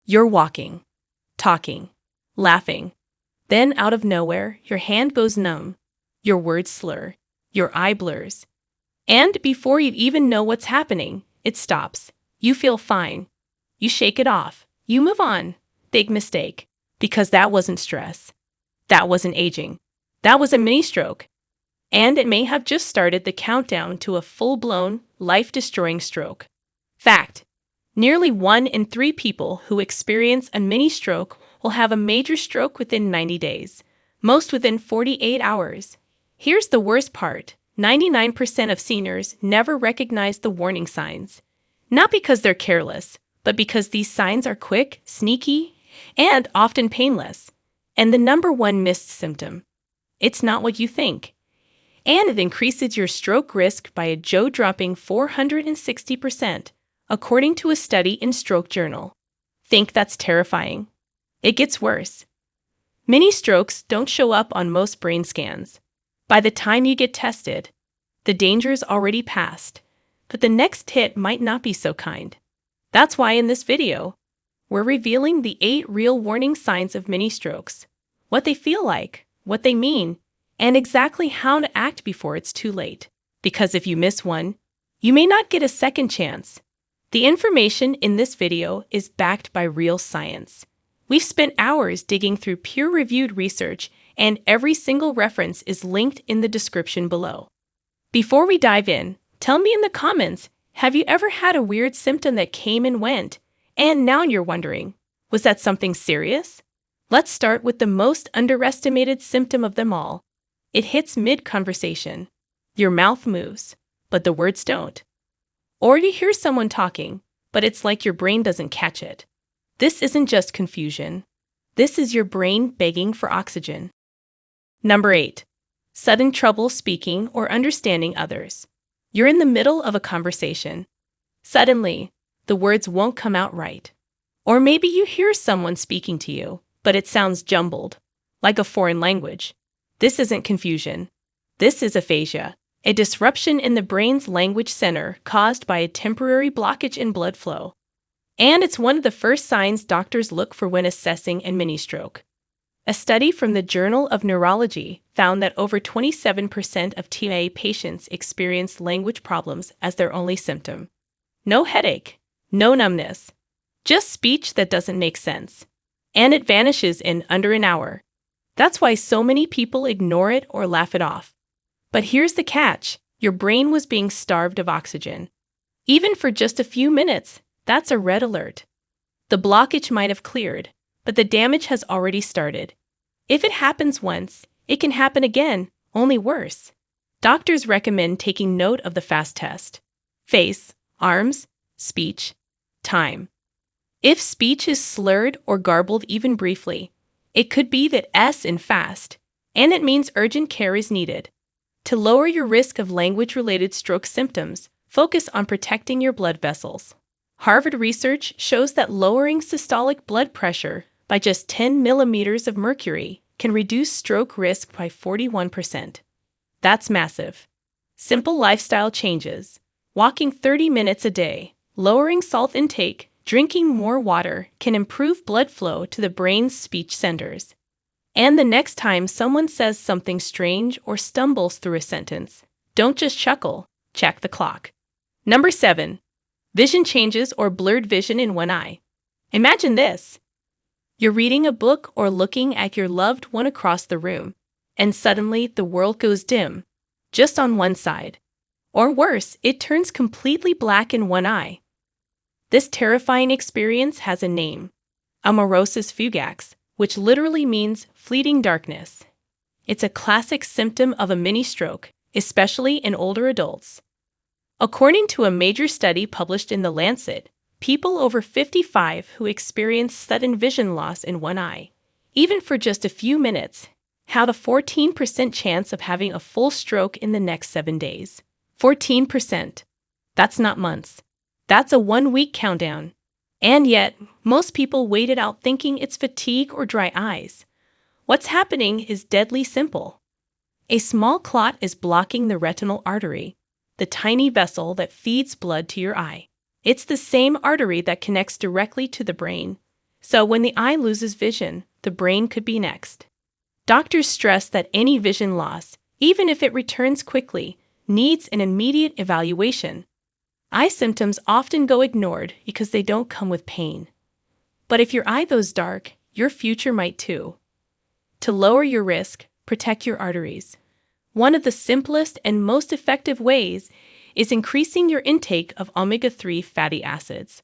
You're walking, talking, laughing. Then, out of nowhere, your hand goes numb, your words slur, your eye blurs. And before you even know what's happening, it stops. You feel fine. You shake it off. You move on. Big mistake. Because that wasn't stress. That wasn't aging. That was a mini stroke. And it may have just started the countdown to a full-blown, life-destroying stroke. Fact: nearly 1 in 3 people who experience a mini stroke will have a major stroke within 90 days, most within 48 hours. Here's the worst part: 99% of seniors never recognize the warning signs. Not because they're careless, but because these signs are quick, sneaky, and often painless. And the number one missed symptom: it's not what you think. And it increases your stroke risk by a jaw-dropping 460%, according to a study in Stroke Journal. Think that's terrifying? It gets worse. Mini strokes don't show up on most brain scans. By the time you get tested, the danger's already passed, but the next hit might not be so kind. That's why in this video, we're revealing the 8 real warning signs of mini strokes, what they feel like, what they mean, and exactly how to act before it's too late. Because if you miss one, you may not get a second chance. The information in this video is backed by real science. We've spent hours digging through peer-reviewed research, and every single reference is linked in the description below. Before we dive in, tell me in the comments, have you ever had a weird symptom that came and went, and now you're wondering, was that something serious? Let's start with the most underestimated symptom of them all. It hits mid-conversation. Your mouth moves, but the words don't. Or you hear someone talking, but it's like your brain doesn't catch it. This isn't just confusion. This is your brain begging for oxygen. Number 8. Sudden trouble speaking or understanding others. You're in the middle of a conversation. Suddenly, the words won't come out right. Or maybe you hear someone speaking to you, but it sounds jumbled, like a foreign language. This isn't confusion. This is aphasia, a disruption in the brain's language center caused by a temporary blockage in blood flow. And it's one of the first signs doctors look for when assessing a mini stroke. A study from the Journal of Neurology found that over 27% of TA patients experienced language problems as their only symptom. No headache, no numbness, just speech that doesn't make sense. And it vanishes in under an hour. That's why so many people ignore it or laugh it off. But here's the catch: your brain was being starved of oxygen. Even for just a few minutes, that's a red alert. The blockage might have cleared, but the damage has already started. If it happens once, it can happen again, only worse. Doctors recommend taking note of the FAST test: face, arms, speech, time. If speech is slurred or garbled even briefly, it could be that S in FAST, and it means urgent care is needed. To lower your risk of language-related stroke symptoms, focus on protecting your blood vessels. Harvard research shows that lowering systolic blood pressure by just 10 millimeters of mercury can reduce stroke risk by 41%. That's massive. Simple lifestyle changes: walking 30 minutes a day, lowering salt intake, drinking more water can improve blood flow to the brain's speech centers. And the next time someone says something strange or stumbles through a sentence, don't just chuckle, check the clock. Number 7. Vision changes or blurred vision in one eye. Imagine this. You're reading a book or looking at your loved one across the room, and suddenly the world goes dim, just on one side. Or worse, it turns completely black in one eye. This terrifying experience has a name: amaurosis fugax, which literally means fleeting darkness. It's a classic symptom of a mini stroke, especially in older adults. According to a major study published in The Lancet, people over 55 who experience sudden vision loss in one eye, even for just a few minutes, had a 14% chance of having a full stroke in the next 7 days. 14%. That's not months. That's a 1-week countdown. And yet, most people wait it out thinking it's fatigue or dry eyes. What's happening is deadly simple. A small clot is blocking the retinal artery, the tiny vessel that feeds blood to your eye. It's the same artery that connects directly to the brain, So when the eye loses vision, the brain could be next. Doctors stress that any vision loss, even if it returns quickly, needs an immediate evaluation. Eye symptoms often go ignored because they don't come with pain. But if your eye goes dark, your future might too. To lower your risk, protect your arteries. One of the simplest and most effective ways is increasing your intake of omega-3 fatty acids.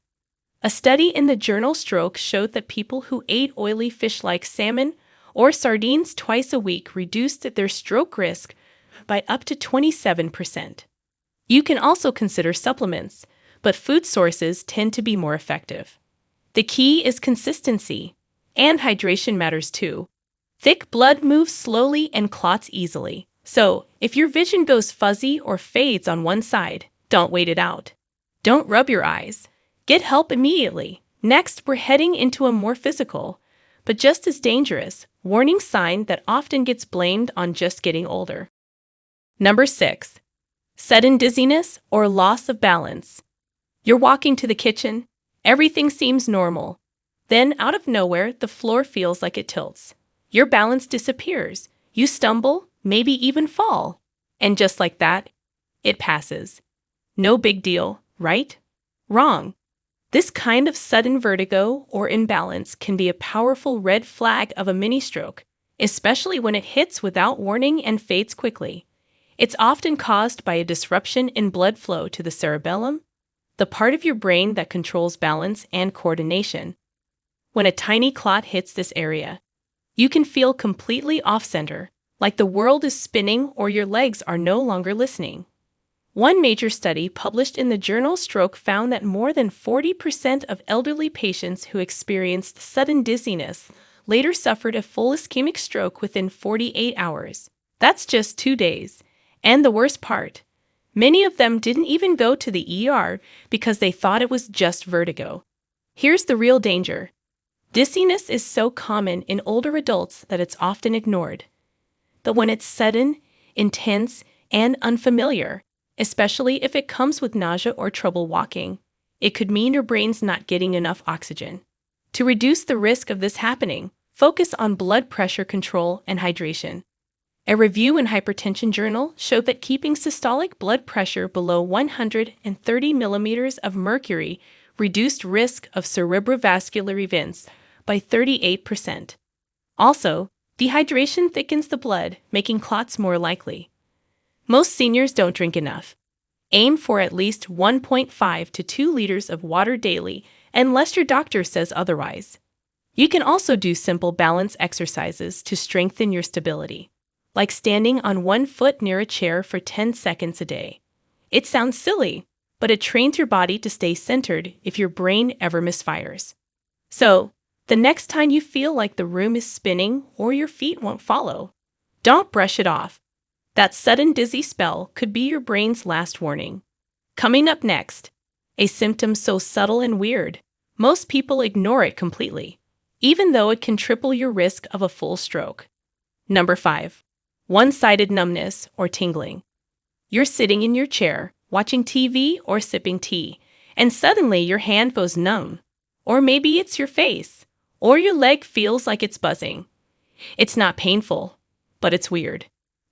A study in the journal Stroke showed that people who ate oily fish like salmon or sardines twice a week reduced their stroke risk by up to 27%. You can also consider supplements, but food sources tend to be more effective. The key is consistency, and hydration matters too. Thick blood moves slowly and clots easily. So, if your vision goes fuzzy or fades on one side, don't wait it out. Don't rub your eyes. Get help immediately. Next, we're heading into a more physical, but just as dangerous, warning sign that often gets blamed on just getting older. Number 6. Sudden dizziness or loss of balance. You're walking to the kitchen. Everything seems normal. Then, out of nowhere, the floor feels like it tilts. Your balance disappears. You stumble, maybe even fall. And just like that, it passes. No big deal, right? Wrong. This kind of sudden vertigo or imbalance can be a powerful red flag of a mini-stroke, especially when it hits without warning and fades quickly. It's often caused by a disruption in blood flow to the cerebellum, the part of your brain that controls balance and coordination. When a tiny clot hits this area, you can feel completely off-center, like the world is spinning or your legs are no longer listening. One major study published in the journal Stroke found that more than 40% of elderly patients who experienced sudden dizziness later suffered a full ischemic stroke within 48 hours. That's just 2 days. And the worst part, many of them didn't even go to the ER because they thought it was just vertigo. Here's the real danger. Dizziness is so common in older adults that it's often ignored. But when it's sudden, intense, and unfamiliar, especially if it comes with nausea or trouble walking, it could mean your brain's not getting enough oxygen. To reduce the risk of this happening, focus on blood pressure control and hydration. A review in Hypertension Journal showed that keeping systolic blood pressure below 130 millimeters of mercury reduced risk of cerebrovascular events by 38%. Also, dehydration thickens the blood, making clots more likely. Most seniors don't drink enough. Aim for at least 1.5 to 2 liters of water daily, unless your doctor says otherwise. You can also do simple balance exercises to strengthen your stability, like standing on one foot near a chair for 10 seconds a day. It sounds silly, but it trains your body to stay centered if your brain ever misfires. So, the next time you feel like the room is spinning or your feet won't follow, don't brush it off. That sudden dizzy spell could be your brain's last warning. Coming up next, a symptom so subtle and weird, most people ignore it completely, even though it can triple your risk of a full stroke. Number 5. One-sided numbness or tingling. You're sitting in your chair, watching TV or sipping tea, and suddenly your hand goes numb. Or maybe it's your face, or your leg feels like it's buzzing. It's not painful, but it's weird.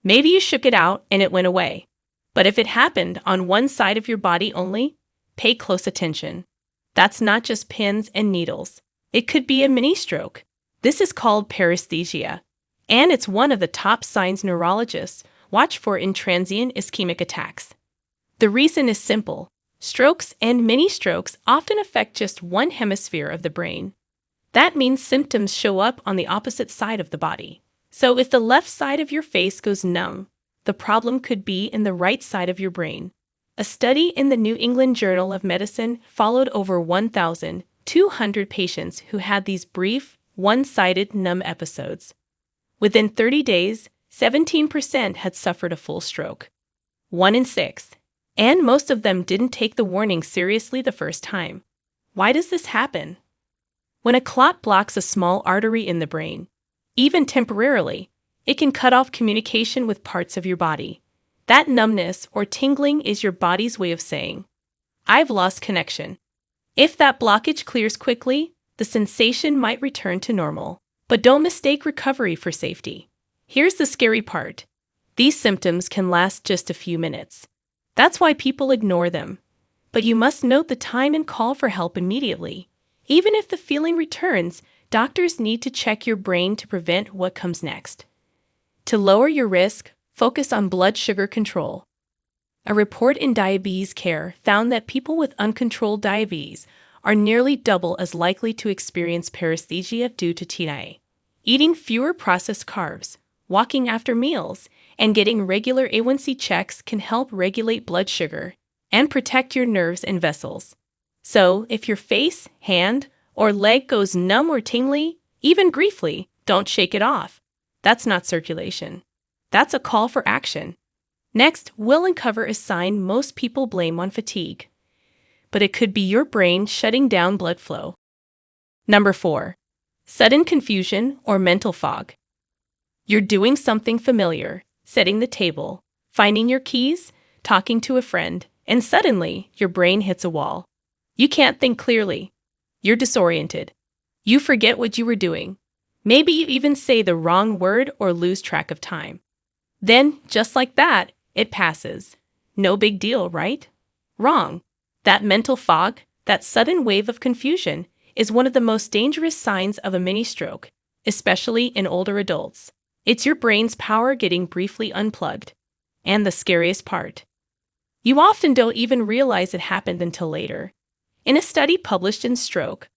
Maybe you shook it out and it went away. But if it happened on one side of your body only, pay close attention. That's not just pins and needles. It could be a mini-stroke. This is called paresthesia, and it's one of the top signs neurologists watch for in transient ischemic attacks. The reason is simple. Strokes and mini-strokes often affect just one hemisphere of the brain. That means symptoms show up on the opposite side of the body. So if the left side of your face goes numb, the problem could be in the right side of your brain. A study in the New England Journal of Medicine followed over 1,200 patients who had these brief, one-sided numb episodes. Within 30 days, 17% had suffered a full stroke. 1 in 6. And most of them didn't take the warning seriously the first time. Why does this happen? When a clot blocks a small artery in the brain, even temporarily, it can cut off communication with parts of your body. That numbness or tingling is your body's way of saying, "I've lost connection." If that blockage clears quickly, the sensation might return to normal. But don't mistake recovery for safety. Here's the scary part. These symptoms can last just a few minutes. That's why people ignore them. But you must note the time and call for help immediately. Even if the feeling returns, doctors need to check your brain to prevent what comes next. To lower your risk, focus on blood sugar control. A report in Diabetes Care found that people with uncontrolled diabetes are nearly double as likely to experience paresthesia due to TIA. Eating fewer processed carbs, walking after meals, and getting regular A1C checks can help regulate blood sugar and protect your nerves and vessels. So, if your face, hand, or leg goes numb or tingly, even briefly, don't shake it off. That's not circulation. That's a call for action. Next, we'll uncover a sign most people blame on fatigue. But it could be your brain shutting down blood flow. Number 4. Sudden confusion or mental fog. You're doing something familiar, setting the table, finding your keys, talking to a friend, and suddenly your brain hits a wall. You can't think clearly. You're disoriented. You forget what you were doing. Maybe you even say the wrong word or lose track of time. Then, just like that, it passes. No big deal, right? Wrong. That mental fog, that sudden wave of confusion, is one of the most dangerous signs of a mini stroke, especially in older adults. It's your brain's power getting briefly unplugged. And the scariest part, you often don't even realize it happened until later. In a study published in Stroke,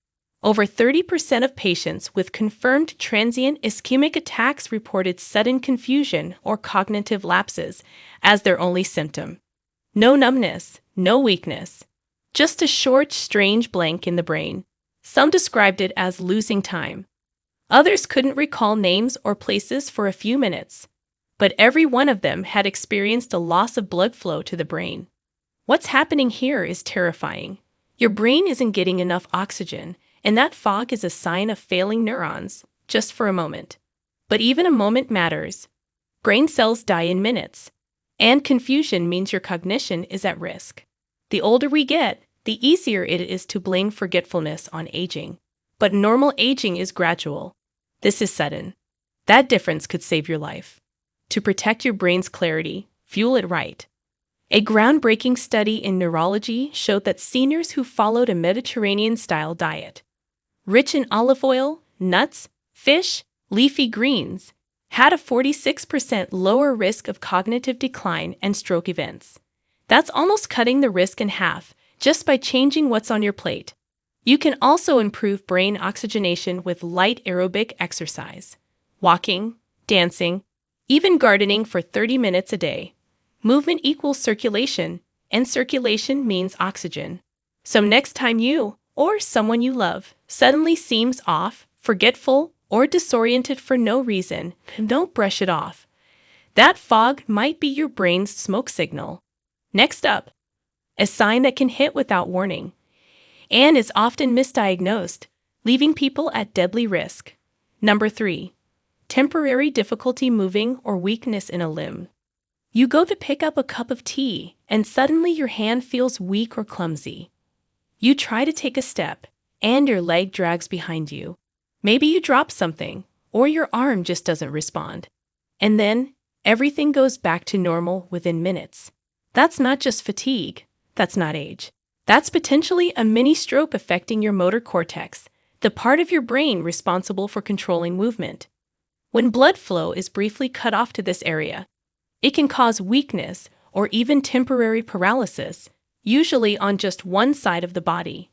over 30% of patients with confirmed transient ischemic attacks reported sudden confusion or cognitive lapses as their only symptom. No numbness, no weakness, just a short, strange blank in the brain. Some described it as losing time. Others couldn't recall names or places for a few minutes. But every one of them had experienced a loss of blood flow to the brain. What's happening here is terrifying. Your brain isn't getting enough oxygen, and that fog is a sign of failing neurons, just for a moment. But even a moment matters. Brain cells die in minutes, and confusion means your cognition is at risk. The older we get, the easier it is to blame forgetfulness on aging. But normal aging is gradual. This is sudden. That difference could save your life. To protect your brain's clarity, fuel it right. A groundbreaking study in neurology showed that seniors who followed a Mediterranean-style diet, rich in olive oil, nuts, fish, leafy greens, had a 46% lower risk of cognitive decline and stroke events. That's almost cutting the risk in half just by changing what's on your plate. You can also improve brain oxygenation with light aerobic exercise, walking, dancing, even gardening for 30 minutes a day. Movement equals circulation, and circulation means oxygen. So next time you, or someone you love, suddenly seems off, forgetful, or disoriented for no reason, don't brush it off. That fog might be your brain's smoke signal. Next up, a sign that can hit without warning, and is often misdiagnosed, leaving people at deadly risk. Number 3. Temporary difficulty moving or weakness in a limb. You go to pick up a cup of tea, and suddenly your hand feels weak or clumsy. You try to take a step, and your leg drags behind you. Maybe you drop something, or your arm just doesn't respond. And then, everything goes back to normal within minutes. That's not just fatigue. That's not age. That's potentially a mini stroke affecting your motor cortex, the part of your brain responsible for controlling movement. When blood flow is briefly cut off to this area, it can cause weakness or even temporary paralysis, usually on just one side of the body.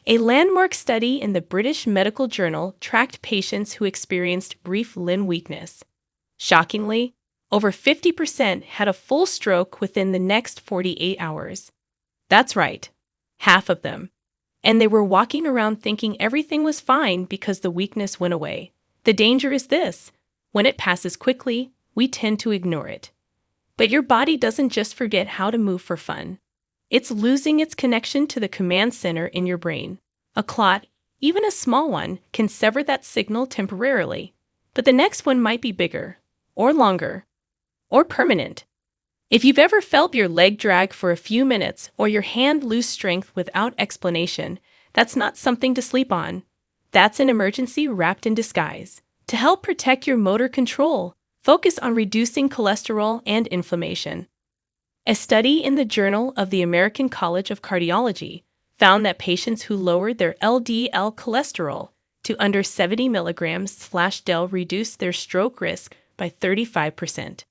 A landmark study in the British Medical Journal tracked patients who experienced brief limb weakness. Shockingly, over 50% had a full stroke within the next 48 hours. That's right, half of them. And they were walking around thinking everything was fine because the weakness went away. The danger is this: when it passes quickly, we tend to ignore it. But your body doesn't just forget how to move for fun. It's losing its connection to the command center in your brain. A clot, even a small one, can sever that signal temporarily. But the next one might be bigger, or longer, or permanent. If you've ever felt your leg drag for a few minutes or your hand lose strength without explanation, that's not something to sleep on. That's an emergency wrapped in disguise. To help protect your motor control, focus on reducing cholesterol and inflammation. A study in the Journal of the American College of Cardiology found that patients who lowered their LDL cholesterol to under 70 milligrams/del reduced their stroke risk by 35%.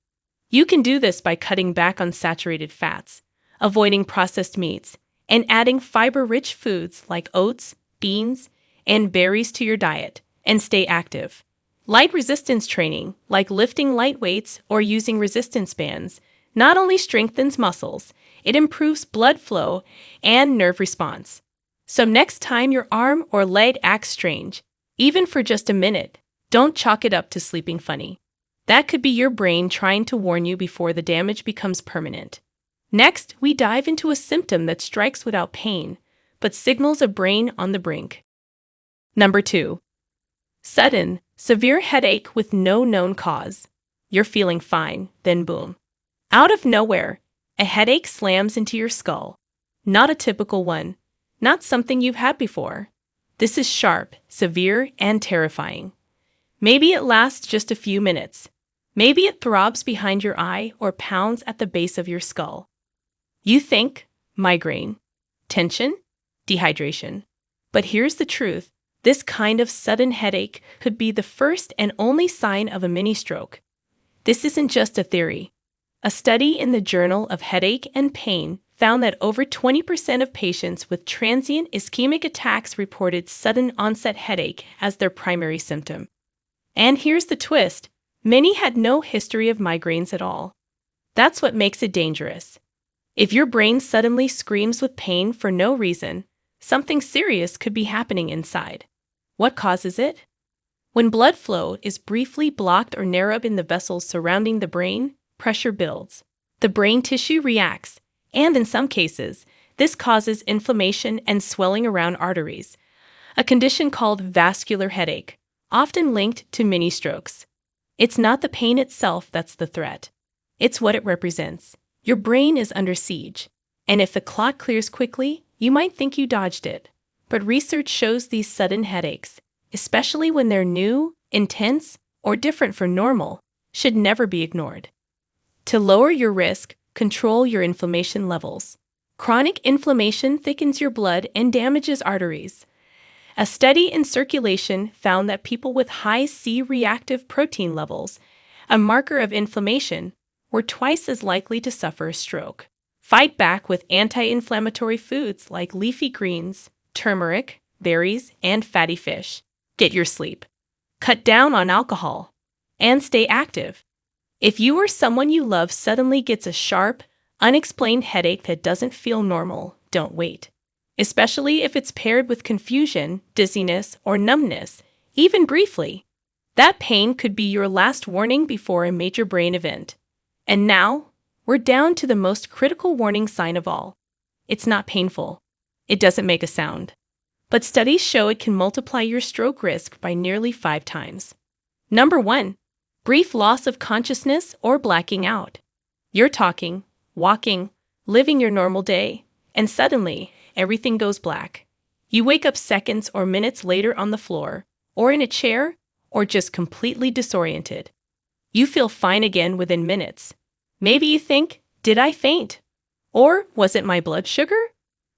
You can do this by cutting back on saturated fats, avoiding processed meats, and adding fiber-rich foods like oats, beans, and berries to your diet, and stay active. Light resistance training, like lifting light weights or using resistance bands, not only strengthens muscles, it improves blood flow and nerve response. So next time your arm or leg acts strange, even for just a minute, don't chalk it up to sleeping funny. That could be your brain trying to warn you before the damage becomes permanent. Next, we dive into a symptom that strikes without pain, but signals a brain on the brink. Number 2. Sudden, severe headache with no known cause. You're feeling fine, then boom. Out of nowhere, a headache slams into your skull. Not a typical one, not something you've had before. This is sharp, severe, and terrifying. Maybe it lasts just a few minutes. Maybe it throbs behind your eye or pounds at the base of your skull. You think, migraine, tension, dehydration. But here's the truth. This kind of sudden headache could be the first and only sign of a mini stroke. This isn't just a theory. A study in the Journal of Headache and Pain found that over 20% of patients with transient ischemic attacks reported sudden onset headache as their primary symptom. And here's the twist. Many had no history of migraines at all. That's what makes it dangerous. If your brain suddenly screams with pain for no reason, something serious could be happening inside. What causes it? When blood flow is briefly blocked or narrowed in the vessels surrounding the brain, pressure builds. The brain tissue reacts, and in some cases, this causes inflammation and swelling around arteries, a condition called vascular headache, often linked to mini strokes. It's not the pain itself that's the threat. It's what it represents. Your brain is under siege, and if the clot clears quickly, you might think you dodged it. But research shows these sudden headaches, especially when they're new, intense, or different from normal, should never be ignored. To lower your risk, control your inflammation levels. Chronic inflammation thickens your blood and damages arteries. A study in Circulation found that people with high C-reactive protein levels, a marker of inflammation, were twice as likely to suffer a stroke. Fight back with anti-inflammatory foods like leafy greens, turmeric, berries, and fatty fish. Get your sleep. Cut down on alcohol. And stay active. If you or someone you love suddenly gets a sharp, unexplained headache that doesn't feel normal, don't wait. Especially if it's paired with confusion, dizziness, or numbness, even briefly. That pain could be your last warning before a major brain event. And now, we're down to the most critical warning sign of all. It's not painful. It doesn't make a sound. But studies show it can multiply your stroke risk by nearly 5 times. Number 1. Brief loss of consciousness or blacking out. You're talking, walking, living your normal day, and suddenly, everything goes black. You wake up seconds or minutes later on the floor, or in a chair, or just completely disoriented. You feel fine again within minutes. Maybe you think, did I faint? Or was it my blood sugar?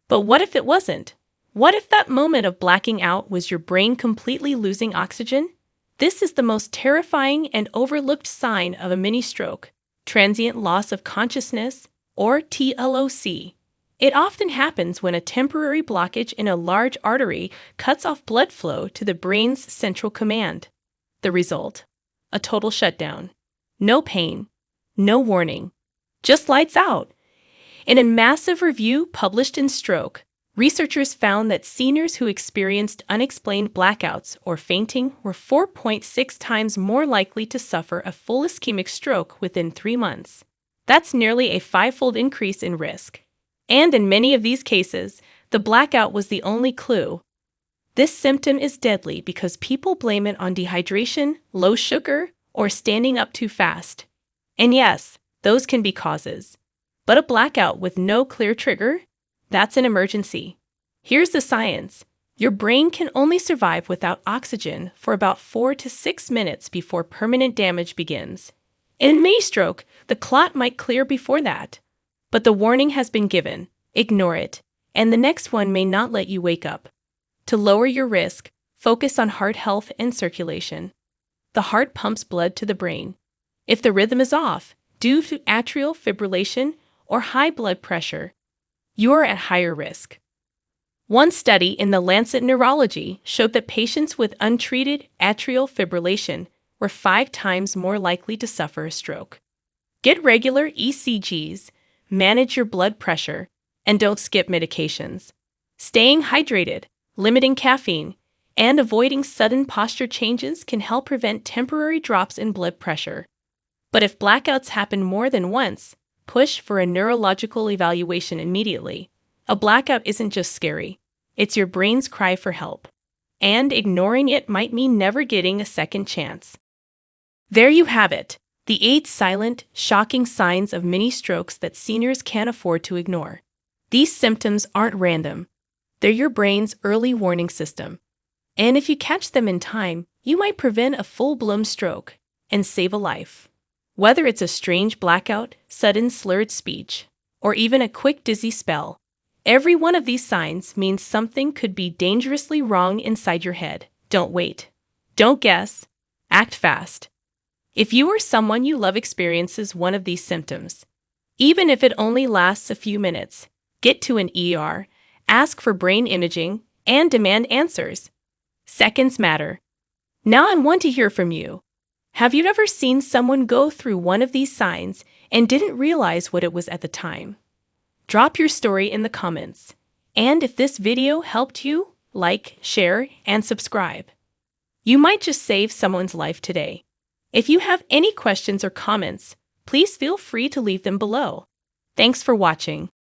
But what if it wasn't? What if that moment of blacking out was your brain completely losing oxygen? This is the most terrifying and overlooked sign of a mini stroke, transient loss of consciousness, or TLOC. It often happens when a temporary blockage in a large artery cuts off blood flow to the brain's central command. The result? A total shutdown. No pain. No warning. Just lights out. In a massive review published in Stroke, researchers found that seniors who experienced unexplained blackouts or fainting were 4.6 times more likely to suffer a full ischemic stroke within 3 months. That's nearly a 5-fold increase in risk. And in many of these cases, the blackout was the only clue. This symptom is deadly because people blame it on dehydration, low sugar, or standing up too fast. And yes, those can be causes. But a blackout with no clear trigger? That's an emergency. Here's the science. Your brain can only survive without oxygen for about 4 to 6 minutes before permanent damage begins. In a mini stroke, the clot might clear before that. But the warning has been given. Ignore it, and the next one may not let you wake up. To lower your risk, focus on heart health and circulation. The heart pumps blood to the brain. If the rhythm is off, due to atrial fibrillation or high blood pressure, you are at higher risk. One study in the Lancet Neurology showed that patients with untreated atrial fibrillation were 5 times more likely to suffer a stroke. Get regular ECGs, manage your blood pressure, and don't skip medications. Staying hydrated, limiting caffeine, and avoiding sudden posture changes can help prevent temporary drops in blood pressure. But if blackouts happen more than once, push for a neurological evaluation immediately. A blackout isn't just scary, it's your brain's cry for help. And ignoring it might mean never getting a second chance. There you have it, the 8 silent, shocking signs of mini strokes that seniors can't afford to ignore. These symptoms aren't random. They're your brain's early warning system. And if you catch them in time, you might prevent a full-blown stroke and save a life. Whether it's a strange blackout, sudden slurred speech, or even a quick dizzy spell, every one of these signs means something could be dangerously wrong inside your head. Don't wait. Don't guess. Act fast. If you or someone you love experiences one of these symptoms, even if it only lasts a few minutes, get to an ER, ask for brain imaging, and demand answers. Seconds matter. Now I want to hear from you. Have you ever seen someone go through one of these signs and didn't realize what it was at the time? Drop your story in the comments. And if this video helped you, like, share, and subscribe. You might just save someone's life today. If you have any questions or comments, please feel free to leave them below. Thanks for watching.